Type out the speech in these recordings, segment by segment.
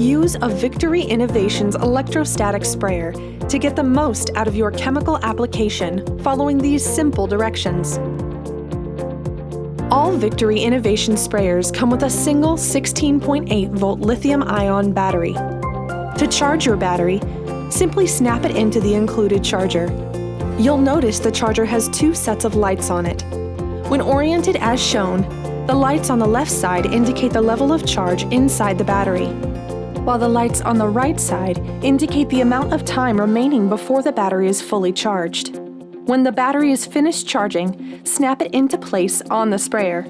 Use a Victory Innovations electrostatic sprayer to get the most out of your chemical application following these simple directions. All Victory Innovation sprayers come with a single 16.8-volt lithium-ion battery. To charge your battery, simply snap it into the included charger. You'll notice the charger has two sets of lights on it. When oriented as shown, the lights on the left side indicate the level of charge inside the battery, while the lights on the right side indicate the amount of time remaining before the battery is fully charged. When the battery is finished charging, snap it into place on the sprayer.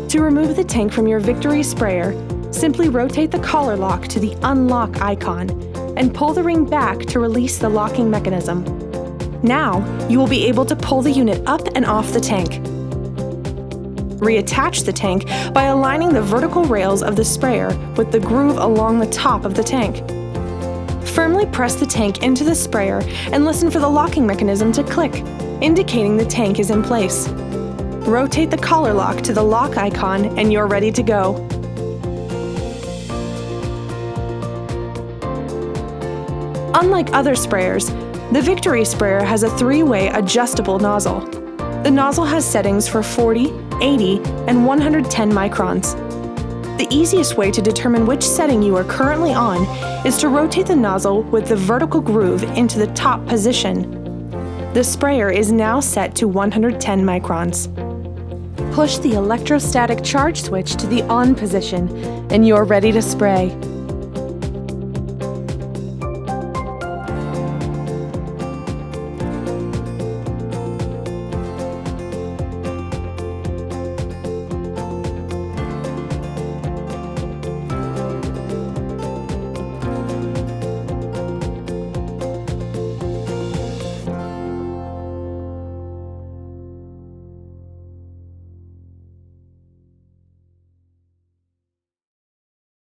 To remove the tank from your Victory sprayer, simply rotate the collar lock to the unlock icon and pull the ring back to release the locking mechanism. Now, you will be able to pull the unit up and off the tank. Reattach the tank by aligning the vertical rails of the sprayer with the groove along the top of the tank. Firmly press the tank into the sprayer and listen for the locking mechanism to click, indicating the tank is in place. Rotate the collar lock to the lock icon and you're ready to go. Unlike other sprayers, the Victory sprayer has a three-way adjustable nozzle. The nozzle has settings for 40, 80, and 110 microns. The easiest way to determine which setting you are currently on is to rotate the nozzle with the vertical groove into the top position. The sprayer is now set to 110 microns. Push the electrostatic charge switch to the on position, and you're ready to spray.